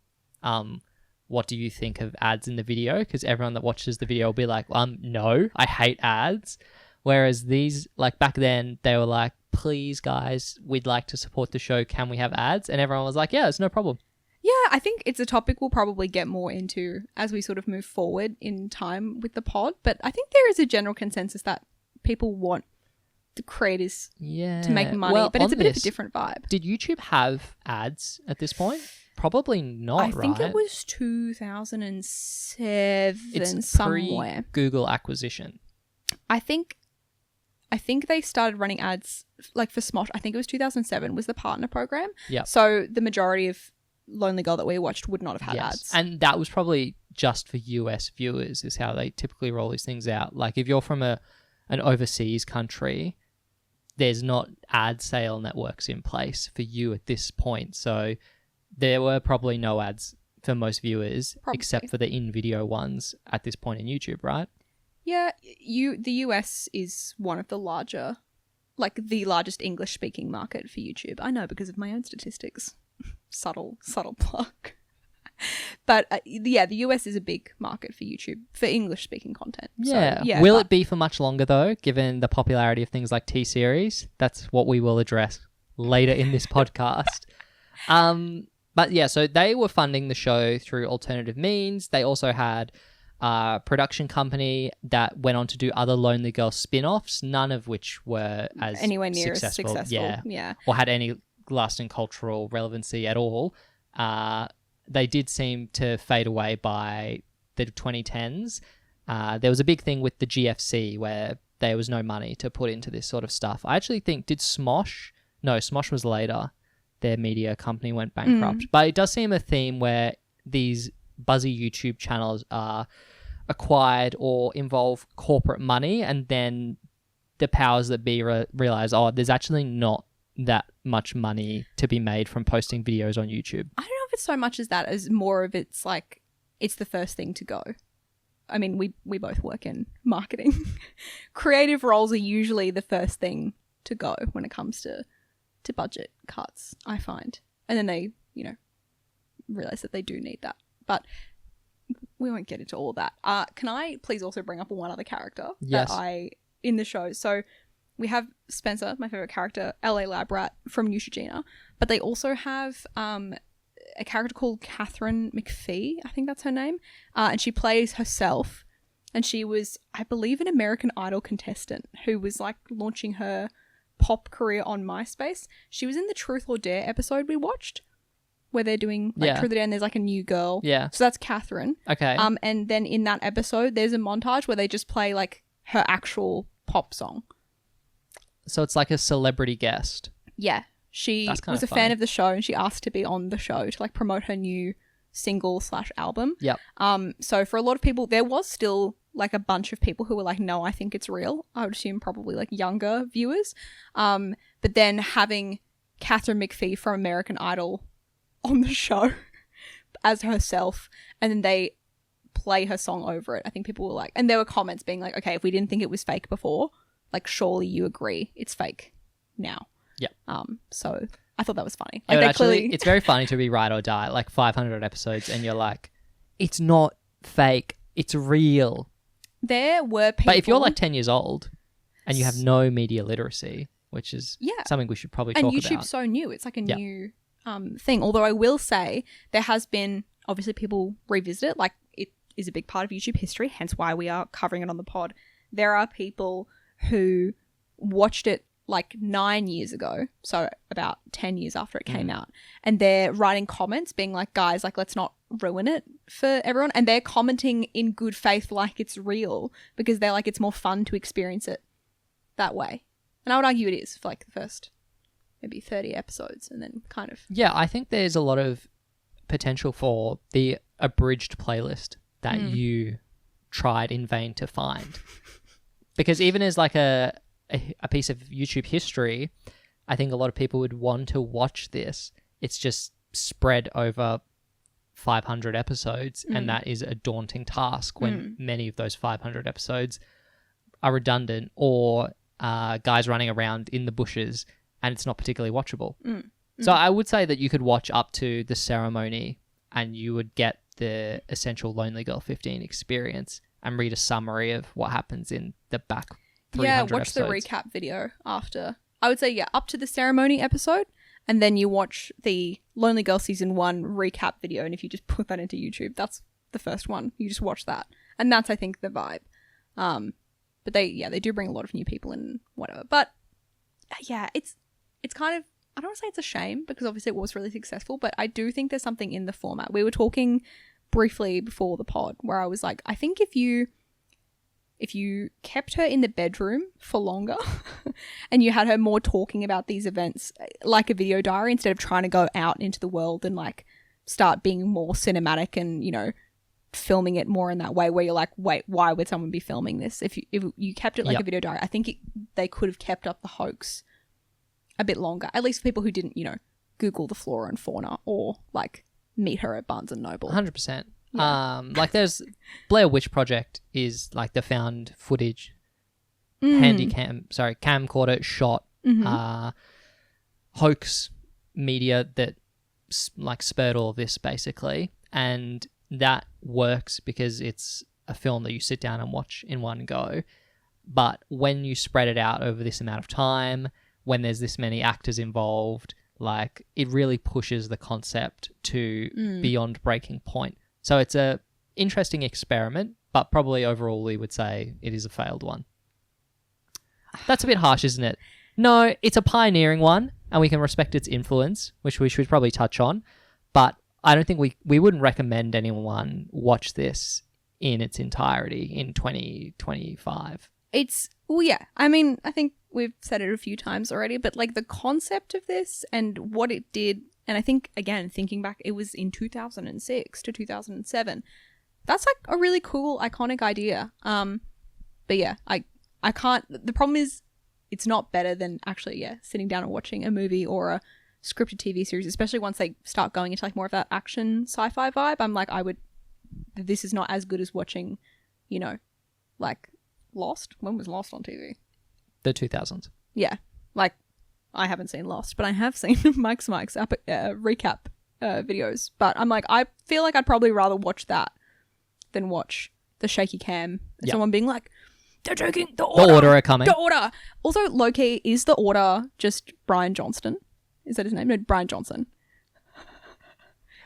what do you think of ads in the video? Because everyone that watches the video will be like, no, I hate ads. Whereas these, like back then, they were like, please guys, we'd like to support the show. Can we have ads? And everyone was like, yeah, it's no problem. Yeah, I think it's a topic we'll probably get more into as we sort of move forward in time with the pod. But I think there is a general consensus that people want the creators to make money, but it's a bit of a different vibe. Did YouTube have ads at this point? Probably not, I think it was 2007 it's somewhere. Google acquisition. I think they started running ads like for Smosh. I think it was 2007 was the partner program. Yeah. So the majority of Lonely Girl that we watched would not have had ads. And that was probably just for US viewers is how they typically roll these things out. Like if you're from an overseas country, there's not ad sale networks in place for you at this point. So there were probably no ads for most viewers except for the in-video ones at this point in YouTube, right? Yeah, the US is one of the larger, like the largest English-speaking market for YouTube. I know because of my own statistics. subtle plug. But the US is a big market for YouTube, for English-speaking content. Yeah. So, yeah. Will it be for much longer, though, given the popularity of things like T-Series? That's what we will address later in this podcast. But yeah, so they were funding the show through alternative means. They also had a production company that went on to do other Lonely Girl spin-offs, none of which were as Anywhere near as successful. successful. Yeah. Or had any lasting cultural relevancy at all. They did seem to fade away by the 2010s. There was a big thing with the GFC where there was no money to put into this sort of stuff. I actually think, did Smosh? No, Smosh was later. Their media company went bankrupt. But it does seem a theme where these buzzy YouTube channels are acquired or involve corporate money, and then the powers that be realize, there's actually not that much money to be made from posting videos on YouTube. I don't know if it's so much as that, as more of it's like, it's the first thing to go. I mean, we both work in marketing. Creative roles are usually the first thing to go when it comes to budget cuts, I find. And then they, realize that they do need that. But we won't get into all of that. Can I please also bring up one other character Yes. in the show? So we have Spencer, my favorite character, LA Lab Rat from Neutrogena, but they also have a character called Catherine McPhee, I think that's her name, and she plays herself, and she was, I believe, an American Idol contestant who was like launching her pop career on MySpace. She was in the Truth or Dare episode we watched, where they're doing Truth or Dare, and there's like a new girl. Yeah. So that's Catherine. Okay. And then in that episode, there's a montage where they just play like her actual pop song. So it's like a celebrity guest. Yeah. She was a fan of the show, and she asked to be on the show to like promote her new single/album. Yep. So for a lot of people, there was still like a bunch of people who were like, no, I think it's real. I would assume probably like younger viewers. But then having Catherine McPhee from American Idol on the show as herself, and then they play her song over it, I think people were like, and there were comments being like, okay, if we didn't think it was fake before, like surely you agree it's fake now. Yeah. So I thought that was funny. Like, clearly, it's very funny to be Ride or Die, like 500 episodes, and you're like, it's not fake, it's real. There were people. But if you're like 10 years old and you have no media literacy, which is something we should probably talk about. And YouTube's so new. It's like a new thing. Although I will say there has been, obviously people revisit it. Like it is a big part of YouTube history, hence why we are covering it on the pod. There are people who watched it like 9 years ago, so about 10 years after it came out, and they're writing comments being like, guys, like let's not ruin it for everyone, and they're commenting in good faith like it's real, because they're like, it's more fun to experience it that way. And I would argue it is for like the first maybe 30 episodes, and then kind of I think there's a lot of potential for the abridged playlist that you tried in vain to find, because even as like a piece of YouTube history, I think a lot of people would want to watch this. It's just spread over 500 episodes, and that is a daunting task when many of those 500 episodes are redundant or guys running around in the bushes, and it's not particularly watchable. So I would say that you could watch up to the ceremony and you would get the essential Lonely Girl 15 experience and read a summary of what happens in the back 300 watch episodes. the recap video after. I would say up to the ceremony episode, and then you watch the Lonely Girl season 1 recap video, and if you just put that into YouTube, that's the first one. You just watch that, and that's, I think, the vibe. But they do bring a lot of new people in and whatever. But it's kind of, I don't want to say it's a shame, because obviously it was really successful, but I do think there's something in the format. We were talking briefly before the pod where I was like, I think if you kept her in the bedroom for longer and you had her more talking about these events like a video diary, instead of trying to go out into the world and like start being more cinematic and, filming it more in that way where you're like, wait, why would someone be filming this? If you kept it like a video diary, I think they could have kept up the hoax a bit longer, at least for people who didn't, Google the flora and fauna or like meet her at Barnes and Noble. 100%. Like there's Blair Witch Project is like the found footage camcorder shot hoax media that like spurred all of this basically, and that works because it's a film that you sit down and watch in one go. But when you spread it out over this amount of time, when there's this many actors involved, Like, it really pushes the concept to beyond breaking point. So it's a interesting experiment, but probably overall we would say it is a failed one. That's a bit harsh, isn't it? No, it's a pioneering one, and we can respect its influence, which we should probably touch on. But I don't think we wouldn't recommend anyone watch this in its entirety in 2025. Well, yeah. I mean, I think we've said it a few times already, but like the concept of this and what it did, and I think, again, thinking back, it was in 2006 to 2007. That's like a really cool, iconic idea. But yeah, I can't, the problem is it's not better than actually, sitting down and watching a movie or a scripted TV series, especially once they start going into like more of that action sci-fi vibe. I'm like, this is not as good as watching, like Lost. When was Lost on TV? The 2000s. Yeah. Like, I haven't seen Lost, but I have seen Mike's recap videos. But I'm like, I feel like I'd probably rather watch that than watch the shaky cam and someone being like, they're taking the order. The Order are coming. The Order. Also, low-key, is the Order just Bryan Johnson? Is that his name? No, Bryan Johnson.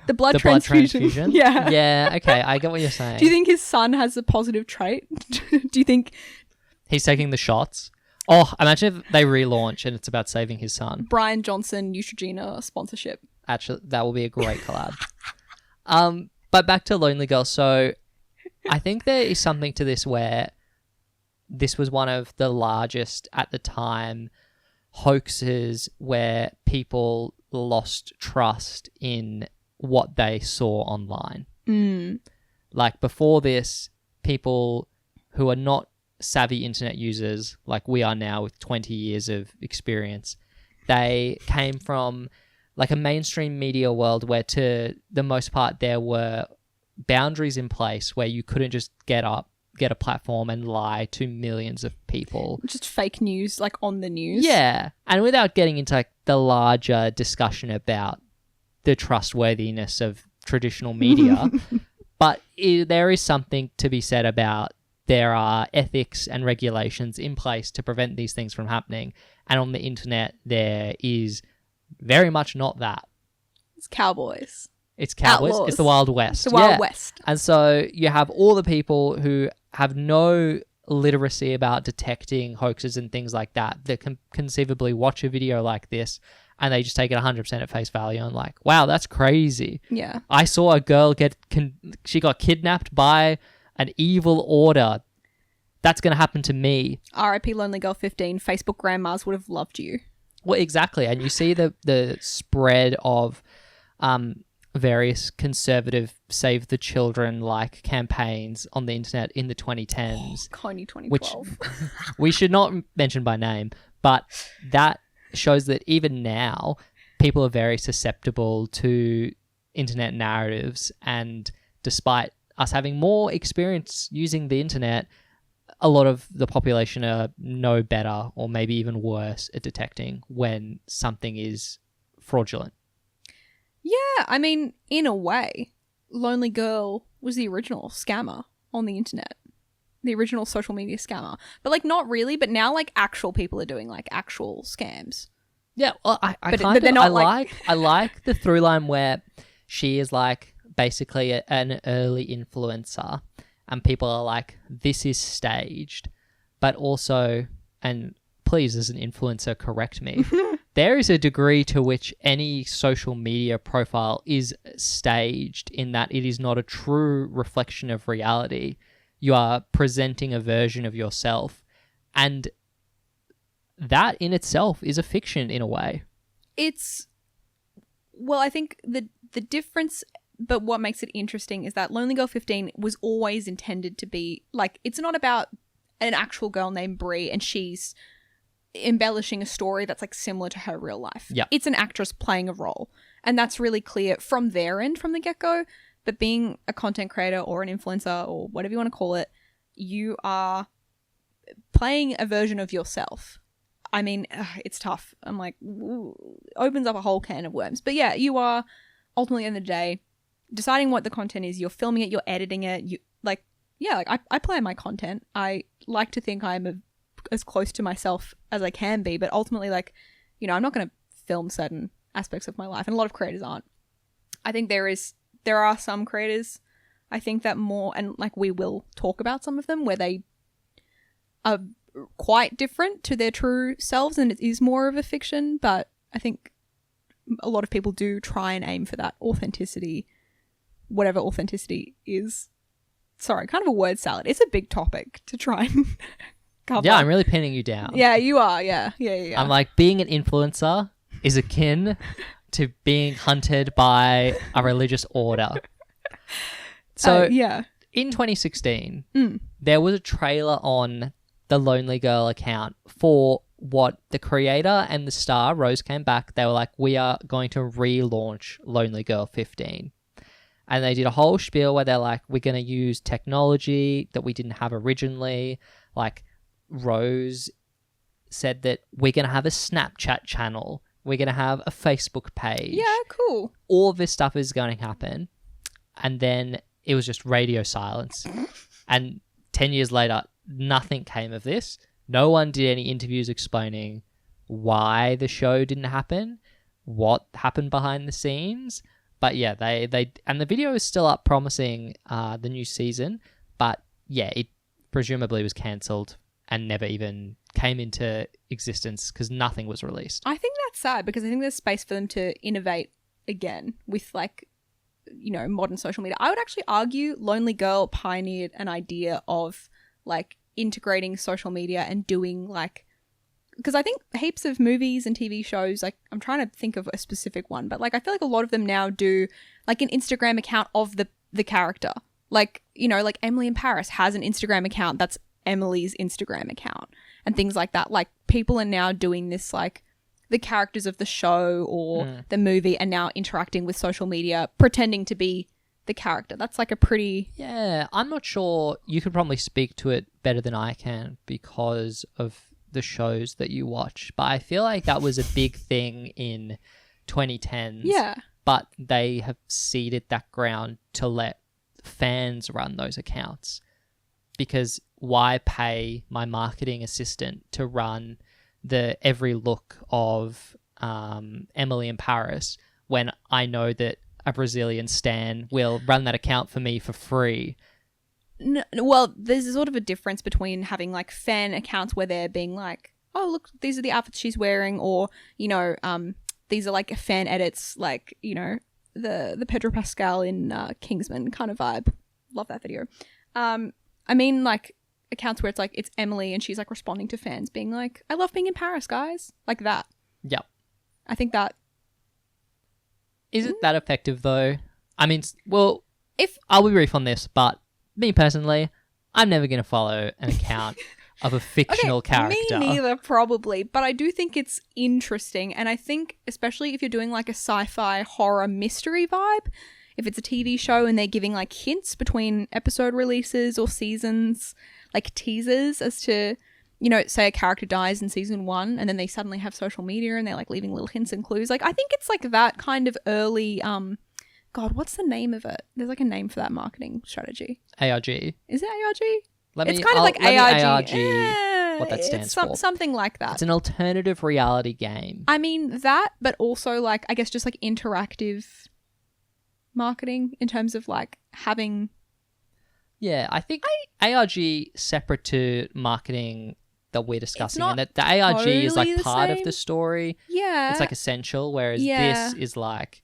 The blood transfusion. Yeah. Yeah, okay, I get what you're saying. Do you think his son has a positive trait? Do you think he's taking the shots? Oh, imagine if they relaunch and it's about saving his son. Bryan Johnson Neutrogena sponsorship. Actually, that will be a great collab. But back to Lonely Girl. So I think there is something to this where this was one of the largest at the time hoaxes where people lost trust in what they saw online. Like, before this, people who are not savvy internet users like we are now with 20 years of experience, they came from like a mainstream media world where, to the most part, there were boundaries in place where you couldn't just get a platform and lie to millions of people. Just fake news, like on the news. Yeah. And without getting into like the larger discussion about the trustworthiness of traditional media, but there is something to be said about there are ethics and regulations in place to prevent these things from happening. And on the internet, there is very much not that. It's cowboys. It's cowboys. Outlaws. It's the Wild West. It's the Wild West. And so you have all the people who have no literacy about detecting hoaxes and things like that can conceivably watch a video like this and they just take it 100% at face value and like, wow, that's crazy. Yeah. I saw a girl she got kidnapped by an evil order. That's going to happen to me. R.I.P. lonelygirl15. Facebook grandmas would have loved you. Well, exactly. And you see the spread of various conservative Save the Children like campaigns on the internet in the 2010s. Coney 2012. Which we should not mention by name, but that shows that even now people are very susceptible to internet narratives, and despite us having more experience using the internet, a lot of the population are no better or maybe even worse at detecting when something is fraudulent. Yeah, I mean, in a way, Lonely Girl was the original scammer on the internet. The original social media scammer. But, like, not really, but now, like, actual people are doing, like, actual scams. Yeah, well, I like the through line where she is, like, basically an early influencer and people are like, this is staged. But also, and please, as an influencer, correct me, there is a degree to which any social media profile is staged in that it is not a true reflection of reality. You are presenting a version of yourself, and that in itself is a fiction in a way. I think the difference, but what makes it interesting is that Lonely Girl 15 was always intended to be, like, it's not about an actual girl named Brie and she's embellishing a story that's, like, similar to her real life. Yeah. It's an actress playing a role, and that's really clear from their end from the get-go. But being a content creator or an influencer or whatever you want to call it, you are playing a version of yourself. I mean, it's tough. I'm like, ooh, opens up a whole can of worms. But yeah, you are ultimately, at the end of the day, deciding what the content is. You're filming it, you're editing it. I plan my content. I like to think I'm as close to myself as I can be. But ultimately, like, you know, I'm not going to film certain aspects of my life, and a lot of creators aren't. I think there are some creators, I think that more, and like we will talk about some of them where they are quite different to their true selves and it is more of a fiction, but I think a lot of people do try and aim for that authenticity, whatever authenticity is. Sorry, kind of a word salad. It's a big topic to try and cover. Yeah, I'm really pinning you down. Yeah, you are. Yeah. I'm like, being an influencer is akin to being hunted by a religious order. So yeah. In 2016, there was a trailer on the Lonely Girl account for what the creator and the star, Rose, came back. They were like, we are going to relaunch Lonely Girl 15. And they did a whole spiel where they're like, we're going to use technology that we didn't have originally. Like, Rose said that we're going to have a Snapchat channel. We're going to have a Facebook page. Yeah, cool. All of this stuff is going to happen. And then it was just radio silence. And 10 years later, nothing came of this. No one did any interviews explaining why the show didn't happen, what happened behind the scenes. But yeah, they and the video is still up promising the new season. But yeah, it presumably was cancelled and never even came into existence because nothing was released. I think that's sad because I think there's space for them to innovate again with like, you know, modern social media. I would actually argue Lonely Girl pioneered an idea of like integrating social media and doing like, because I think heaps of movies and TV shows, like I'm trying to think of a specific one, but like I feel like a lot of them now do like an Instagram account of the character. Like, you know, like Emily in Paris has an Instagram account that's Emily's Instagram account and things like that. Like people are now doing this, like the characters of the show or the movie are now interacting with social media, pretending to be the character. That's like a pretty... Yeah, I'm not sure. You could probably speak to it better than I can because of the shows that you watch. But I feel like that was a big thing in 2010s. Yeah. But they have ceded that ground to let fans run those accounts. Because why pay my marketing assistant to run the every look of Emily in Paris when I know that a Brazilian stan will run that account for me for free? No, well, there's sort of a difference between having like fan accounts where they're being like, oh, look, these are the outfits she's wearing, or, you know, these are like fan edits, like, you know, the Pedro Pascal in Kingsman kind of vibe. Love that video. I mean, like, accounts where it's like, it's Emily and she's like responding to fans being like, I love being in Paris, guys. Like that. Yep. I think that... Is it that effective though? I mean, well, if I'll be brief on this, but me personally, I'm never going to follow an account of a fictional character. Me neither, probably. But I do think it's interesting. And I think, especially if you're doing like a sci-fi horror mystery vibe, if it's a TV show and they're giving like hints between episode releases or seasons, like teasers as to, you know, say a character dies in season 1 and then they suddenly have social media and they're like leaving little hints and clues. Like I think it's like that kind of early, God, what's the name of it? There's like a name for that marketing strategy. ARG. Is it ARG? It's kind of like ARG. What that stands for. Something like that. It's an alternative reality game. I mean that, but also like, I guess just like interactive marketing in terms of like having... Yeah, I think ARG separate to marketing that we're discussing, and that the ARG totally is like the part same. of the story. Yeah. It's like essential, whereas this is like,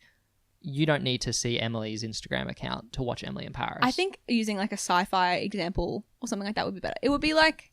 you don't need to see Emily's Instagram account to watch Emily in Paris. I think using like a sci-fi example or something like that would be better. It would be like,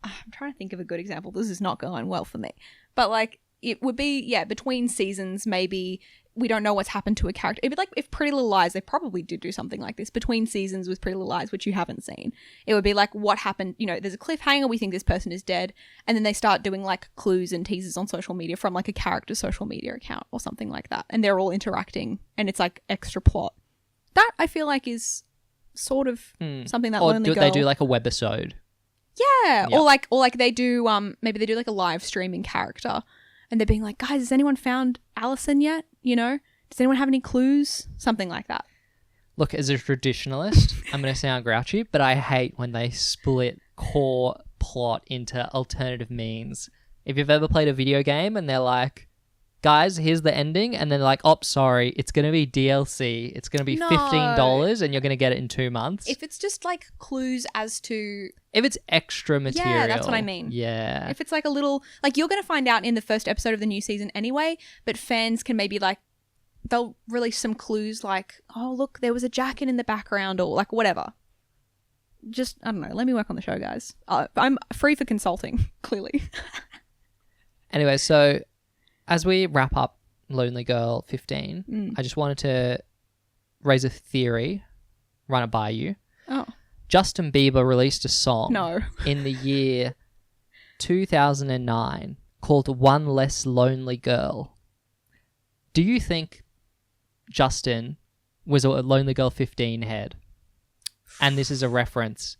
I'm trying to think of a good example. This is not going well for me. But like, it would be, yeah, between seasons, maybe we don't know what's happened to a character. It'd be like if Pretty Little Lies, they probably did do something like this between seasons with Pretty Little Lies, which you haven't seen. It would be like, what happened? You know, there's a cliffhanger. We think this person is dead. And then they start doing like clues and teasers on social media from like a character's social media account or something like that. And they're all interacting and it's like extra plot. That I feel like is sort of something that or Lonely Girl... they do like a webisode. Yeah. Yep. Or like they do, maybe they do like a live streaming character and they're being like, guys, has anyone found Allison yet? You know, does anyone have any clues? Something like that. Look, as a traditionalist, I'm going to sound grouchy, but I hate when they split core plot into alternative means. If you've ever played a video game and they're like, guys, here's the ending. And then like, oh, sorry, it's going to be DLC. It's going to be No. $15 and you're going to get it in 2 months. If it's just like clues as to... If it's extra material. Yeah, that's what I mean. Yeah. If it's like a little... Like you're going to find out in the first episode of the new season anyway, but fans can maybe like... They'll release some clues like, oh, look, there was a jacket in the background or like whatever. Just, I don't know. Let me work on the show, guys. I'm free for consulting, clearly. Anyway, so as we wrap up Lonely Girl 15, I just wanted to raise a theory, run it by you. Oh. Justin Bieber released a song No. in the year 2009 called One Less Lonely Girl. Do you think Justin was a Lonely Girl 15 head? And this is a reference.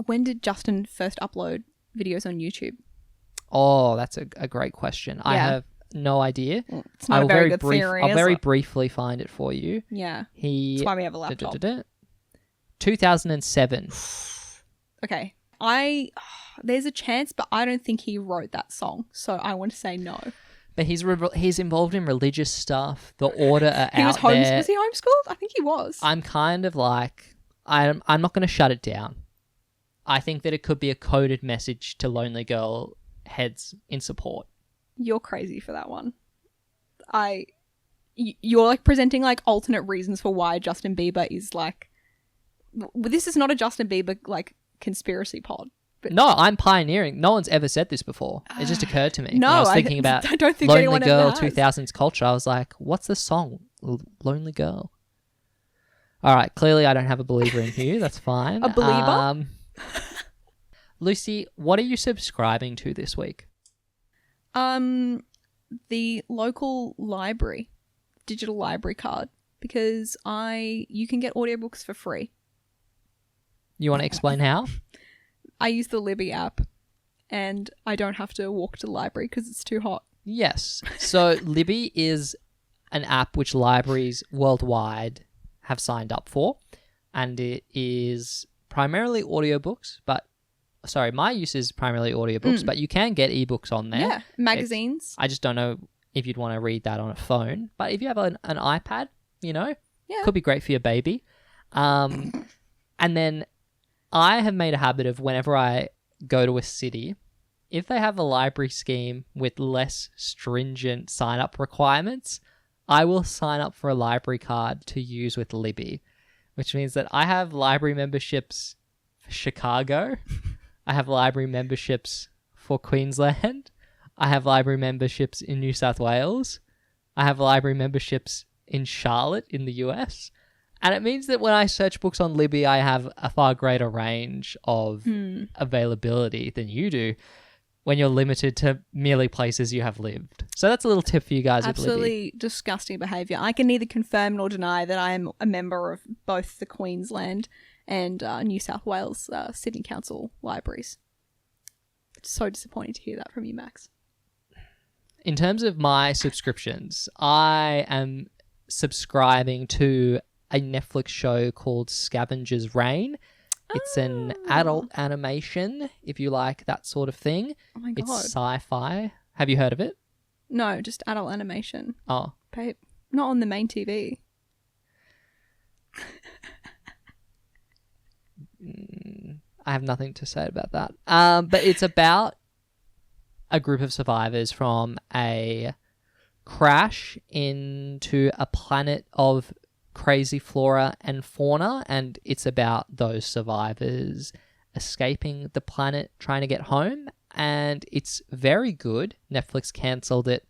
When did Justin first upload videos on YouTube? Oh, that's a great question. I have no idea. It's not a very good theory, I'll is very it? briefly find it for you. Yeah. That's why we have a laptop. 2007. Okay. There's a chance, but I don't think he wrote that song. So I want to say no. But he's involved in religious stuff. The Order are He was out there. Was he homeschooled? I think he was. I'm kind of like, I'm not going to shut it down. I think that it could be a coded message to Lonely Girl heads in support. You're crazy for that one. You're like presenting like alternate reasons for why Justin Bieber is like... This is not a Justin Bieber like conspiracy pod. But No, I'm pioneering. No one's ever said this before. It just occurred to me. No, when I was thinking about I don't think Lonely anyone Girl ever has. 2000s culture. I was like, what's the song? Lonely Girl. All right, clearly I don't have a believer in you. That's fine. A believer? Lucy, what are you subscribing to this week? The local library, digital library card, because you can get audiobooks for free. You want to explain how? I use the Libby app, and I don't have to walk to the library because it's too hot. Yes. So Libby is an app which libraries worldwide have signed up for, and it is primarily audiobooks, but sorry, my use is primarily audiobooks, but you can get ebooks on there. Yeah, magazines. I just don't know if you'd want to read that on a phone, but if you have an iPad, could be great for your baby. And then I have made a habit of whenever I go to a city, if they have a library scheme with less stringent sign-up requirements, I will sign up for a library card to use with Libby, which means that I have library memberships for Chicago. I have library memberships for Queensland. I have library memberships in New South Wales. I have library memberships in Charlotte in the US. And it means that when I search books on Libby, I have a far greater range of availability than you do when you're limited to merely places you have lived. So that's a little tip for you guys with Libby. Absolutely disgusting behaviour. I can neither confirm nor deny that I am a member of both the Queensland and New South Wales Sydney Council libraries. It's so disappointing to hear that from you, Max. In terms of my subscriptions, I am subscribing to a Netflix show called Scavenger's Reign. It's an adult animation, if you like that sort of thing. Oh my God. It's sci-fi. Have you heard of it? No, just adult animation. Oh. Babe, not on the main TV. I have nothing to say about that. But it's about a group of survivors from a crash into a planet of crazy flora and fauna, and it's about those survivors escaping the planet, trying to get home, and it's very good. Netflix cancelled it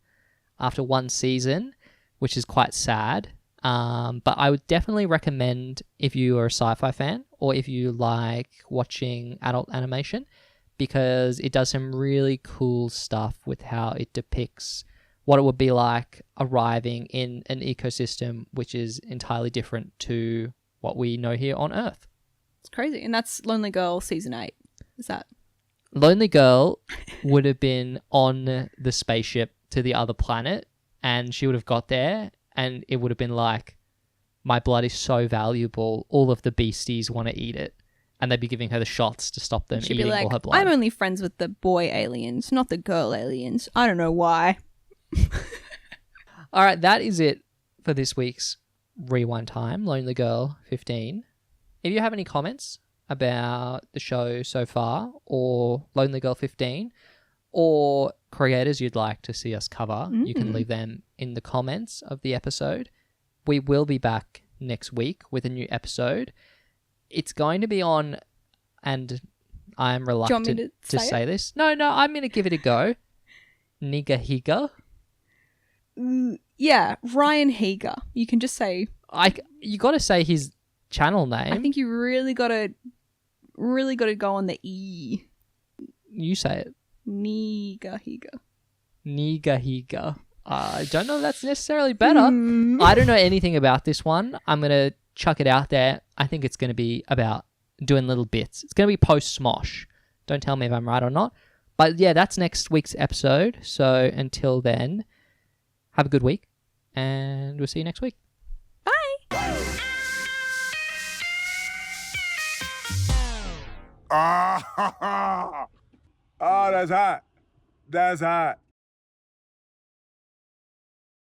after one season, which is quite sad. But I would definitely recommend if you are a sci-fi fan or if you like watching adult animation, because it does some really cool stuff with how it depicts what it would be like arriving in an ecosystem which is entirely different to what we know here on Earth. It's crazy. And that's Lonely Girl season 8. Is that? Lonely Girl would have been on the spaceship to the other planet, and she would have got there, and it would have been like, my blood is so valuable, all of the beasties want to eat it. And they'd be giving her the shots to stop them She'd eating be like, all her blood. I'm only friends with the boy aliens, not the girl aliens. I don't know why. All right, that is it for this week's Rewind Time, Lonely Girl 15. If you have any comments about the show so far, or Lonely Girl 15, or creators you'd like to see us cover, you can leave them in the comments of the episode. We will be back next week with a new episode. It's going to be on, and I'm reluctant to say this. No, I'm going to give it a go. Nigahiga. Yeah, Ryan Heger. You can just say... You got to say his channel name. I think you really got to go on the E. You say it. Nigahiga. I don't know if that's necessarily better. I don't know anything about this one. I'm going to chuck it out there. I think it's going to be about doing little bits. It's going to be post-Smosh. Don't tell me if I'm right or not. But yeah, that's next week's episode. So until then, have a good week. And we'll see you next week. Bye. Ah, oh, that's hot. That's hot.